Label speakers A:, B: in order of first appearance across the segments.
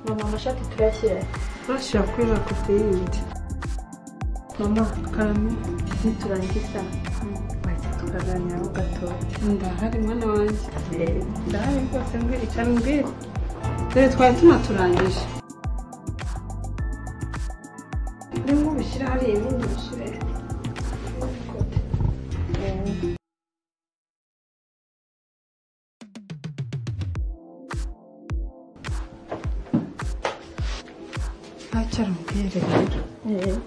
A: Mama amashati turashyira.
B: Urashira kuri la kote yindi. Mama karame
A: Niturangiza. Bahita tukaganiraho gato.
B: ndahari mwana wanjye.
A: Ndahari rwose mbwira cyane mbwira.
B: Dore twari tunaturangije. Ndimo bishyira hari ibindi bishyire. Ntacyarumbwire rero.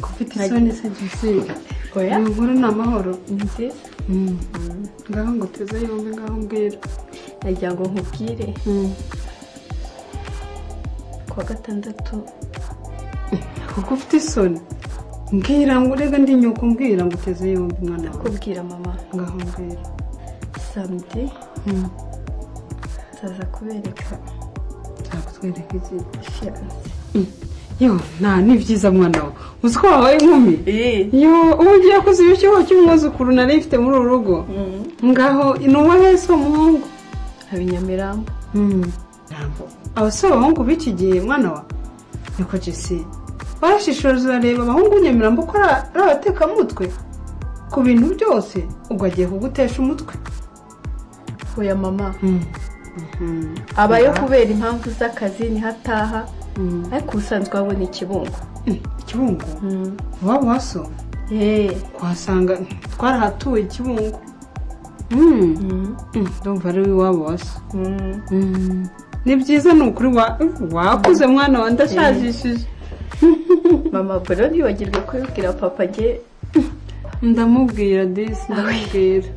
B: Kufite isoni se gisiga.
A: Oya.
B: Inkuru ni amahoro.
A: Nziza.
B: Ngaho ngo uteze yombi ngaho mbwira.
A: Nagira ngo nkubwire. Kuwa gatandatu.
B: Kuko ufite isoni. Mbwira ngo urega ndi nyuko mbwira ngo uteze yombi mwana wawe.
A: Kubwira mama.
B: Ngaho mbwira.
A: Samedi. Nzaza kubereka.
B: Nzakutwereka iki?
A: Fiance.
B: Yo, ni byiza mwana wawe. Uzi ko wabaye inkumi? Yo, ubu ugiye kuziba icyuho cy'umwuzukuru nari mfite muri uru rugo. Ngaho inuwa hese umuhungu.
A: Abinyamirambo.
B: Abasore abahungu b'iki gihe mwana wa niko Jesse. Barashishoza urareba abahungu Nyamirambo ko ari abatekamutwe ku bintu byose ubwo agiye kugutesha umutwe.
A: Oya mama. Abayo kubera impamvu z'akazi ni hataha. Ariko usanzwe wabona ikibungo.
B: Ikibungo? Waba waso? Kwasanga twarahatuye ikibungo. Ndumva ari waba waso. Ni byiza ni ukuri wakuze mwana wa ndashajishije.
A: Mama bro ntiwagirwe kubibwira papa nge.
B: Ndamubwira disi ndamubwira.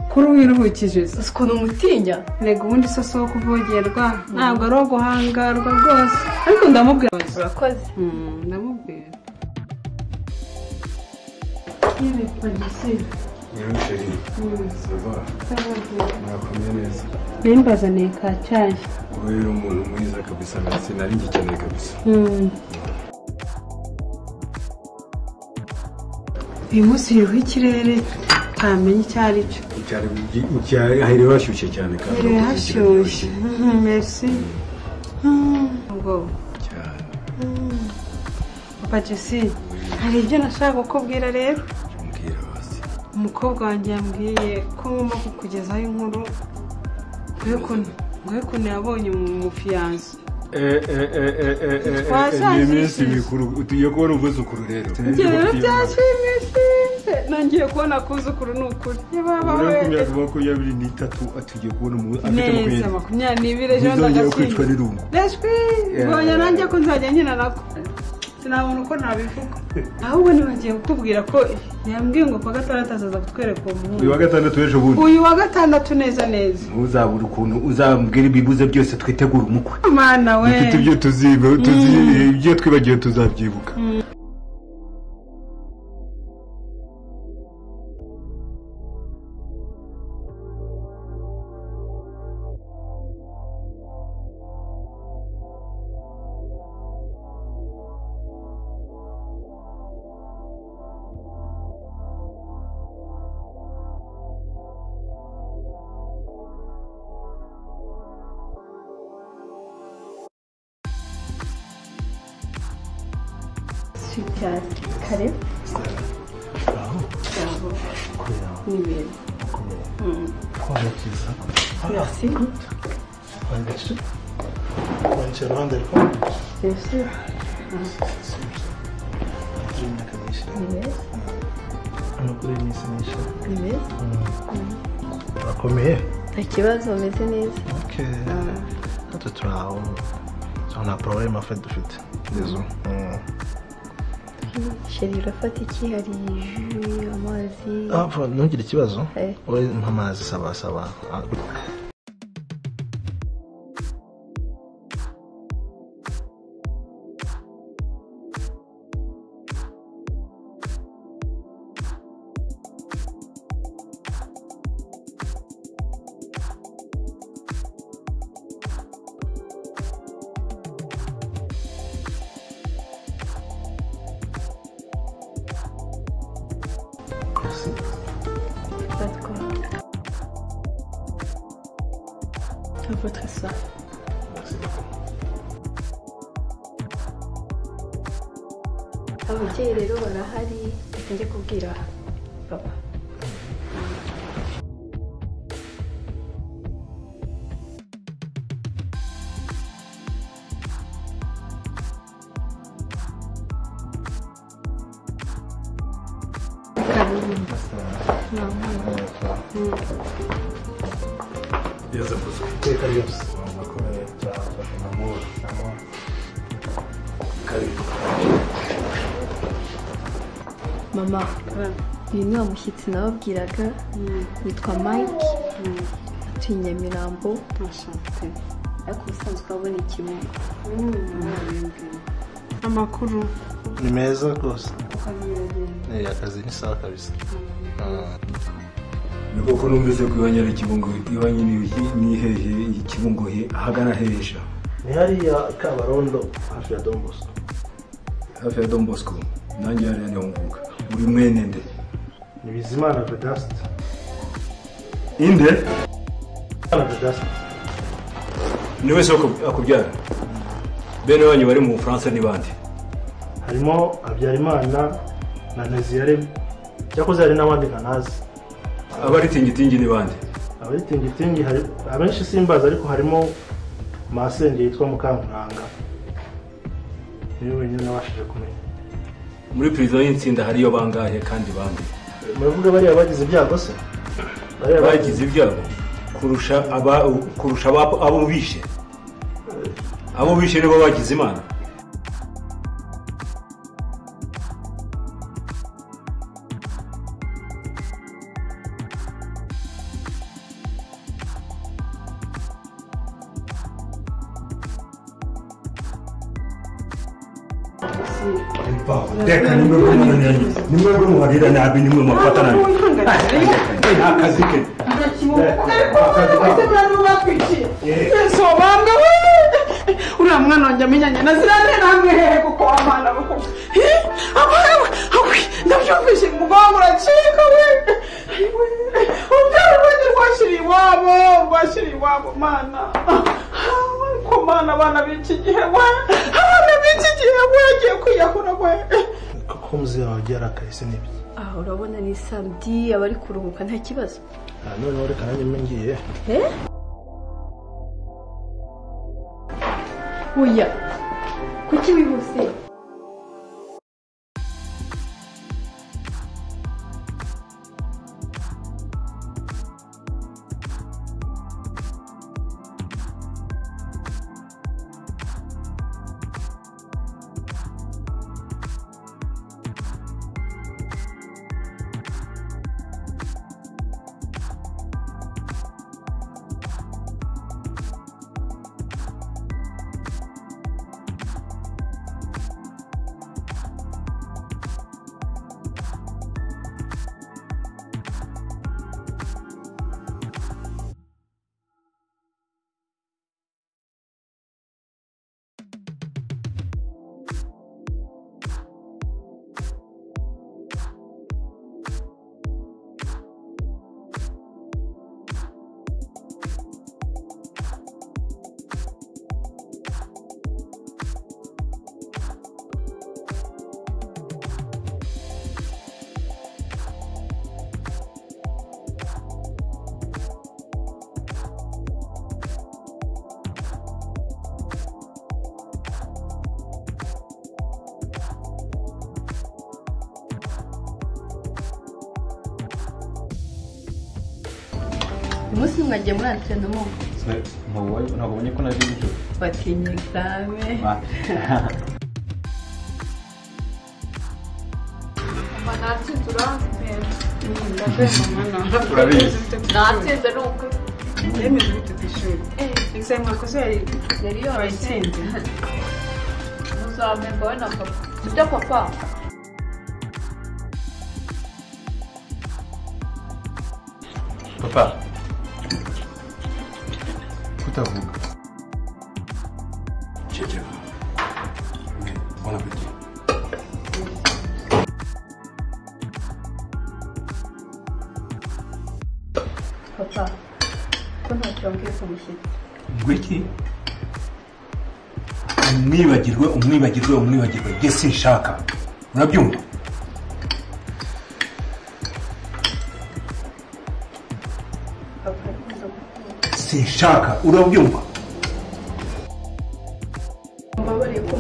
B: Kuri wiruhukije se.
A: Ukuntu umutinya.
B: Rega ubundi se so kuvogerwa ntabwo ari guhangarwa rwose. Ariko ndamubwira.
A: Urakoze.
B: Ndamubwira. Yere pagisi.
C: Nyamsheri. Sava. Nakomeye neza.
B: Nimbazaniye ka cyayi.
C: Wewe umuntu mwiza kabisa ndetse nari ngikeneye kabisa.
B: Uyu munsi hiriho ikirere ntamenye icyo ari cyo.
C: Hari hashyushye cyane kandi.
B: Hari hashyushye. Merci. Ngo. Papa Jesse, hari ibyo nashaka kukubwira rero.
C: Mbwira basi.
B: Umukobwa wanjye yambwiye ko ngomba kukugezaho inkuru. Ngoye ko yabonye mu fiance.
C: Ni iminsi mikuru ugiye kubona umwuzukuru rero.
B: Njyewe byashimishije. Nangiye kubona kuzukuru n'ukuri.
C: Uri ku makumyabiri n'itatu atugiye kubona afite
B: neza makumyabiri ejo
C: ndagashimye. Kwicwa n'irungu.
B: Reshwi, mbonye nanjye ko nzajya nkina nako. Sinabona uko nabivuga. Ahubwo nibagiye kukubwira ko yambwiye ngo kwa gatandatu azaza kutwereka uwo muhungu.
C: Uyu wa gatandatu ejo bundi.
B: Uyu wa gatandatu neza.
C: Uzabura ukuntu uzambwira ibibuze byose twitegura umukwe.
B: Mana we.
C: Dufite ibyo ibyo twibagiye tuzabyibuka.
A: Cyane kare. Merci.
D: Urakomeye?
A: Nta kibazo umeze neza.
D: Natwe turaho. Nta problème afite dufite. Désolé.
A: Sheri urafata iki hari jus amazi?
D: Ntugire ikibazo. Wowe mpa amazi saba.
A: À votre soin.
D: Merci beaucoup.
A: Ababyeyi rero barahari njye kubwira papa.
C: Yes, of course.
D: Iteka ryose bakomeye cyafashe namura karibu.
A: Mama, uyu ni wa mushyitsi nababwiraga witwa Mike atuye i Nyamirambo. Ariko ubusanzwe urabona ikibuga.
B: Amakuru
D: Ni meza rwose. Akazi ni sawa kabisa.
C: Ni koko numvise ko iwanyara ikibungo iwanyu ni hehe ikibungo ahagana hesha.
D: Ni hariya Kabarondo hafi ya Don Bosco.
C: Hafi ya Don Bosco. Nanjye hariya niho mvuka. Uri mwene nde?
D: Ni Bizimana Vedaste.
C: Inde?
D: Bizimana Vedaste.
C: Ni wese akubyara. Bene wanyu bari mu Bufaransa ni bande?
D: Harimo Habyarimana na Nteziyaremye. Cyakoze hari n'abandi nkanazi.
C: Abari tingitingi ni bande?
D: Abari tingitingi hari abenshi simbaza ariko harimo masenge yitwa Mukankuranga. Niwe wenyine nabashije kumenya.
C: Muri prison y'insinda hariyo bangahe kandi bande?
D: Muravuga bari abagize ibyago se?
C: Bagize ibyago kurusha abo bishe. Abo bishe nibo bagize Imana. Teka nimwe kumunaniranye nimwe muharira nabi nimwe mufatana akazi ke
B: uriya mwana wanjye amenyanye na ziriya namwe hehe kuko wamana bakubwa ndabyumvise umugongo uracika we ubyara rwanjye rwashyiriye iwabo mana ko mana abana b'iki gihe we abana b'iki gihe we yagiye kwiyahura we
D: Kuko muzira wagiye arakahise n'ibyo.
A: Urabona ni samedi abari kuruhuka nta kibazo.
D: Noneho reka nanjye ngiye.
A: Oya, kuki wihuse? Umunsi mwagiye muri antrenema
E: ntabwo ubonye ko naje nijoro
A: batinye exame
B: natsinze
E: urabizi
A: natsinze ni ukuri
B: yemeze bite ku ishuri exame mwakoze
A: yari
B: wayitsinze
A: muzamemba we na papa sibyo papa
E: papa kutavuga
C: ceceka bon appétit.
A: papa ko ntacyo wambwiye ku mushyitsi
C: Ngwiki umwibagirwe njye sinshaka urabyumva sinshaka urabyumva
A: mbabariye ko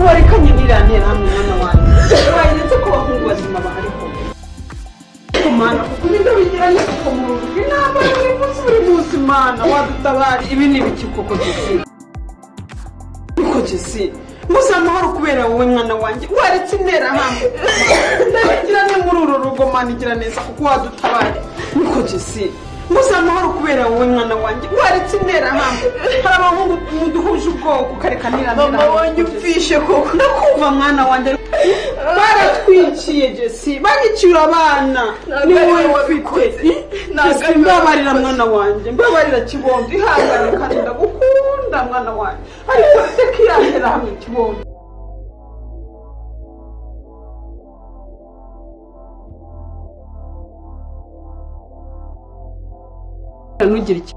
B: warekanye nirantera hamwe mwana wanjye wayiretse ko abahungu bazima bahariho kumana kuko ibintu bigiranye kuko mu rugo inama buri munsi mana wadutabari ibi ni ibiki koko Jesse musa amahoro kubera wowe mwana wanjye waretse intera hamwe ndabigirane muri uru rugo mana igira neza kuko wadutabari niko Jesse musa amahoro kubera wowe mwana wanjye waretse intera hamwe hari abahungu muduhuje ubwoko ukarekanira
A: mama wanjye upfishe koko
B: ndakumva mwana wanjye baratwiciye Jesse bagicyura abana ni wowe wabikoze mbabarira mwana wanjye mbabarira kibondo ihangane kandi ndagukunda mwana wanjye ariko reka irantera hamwe kibondo ntugire iki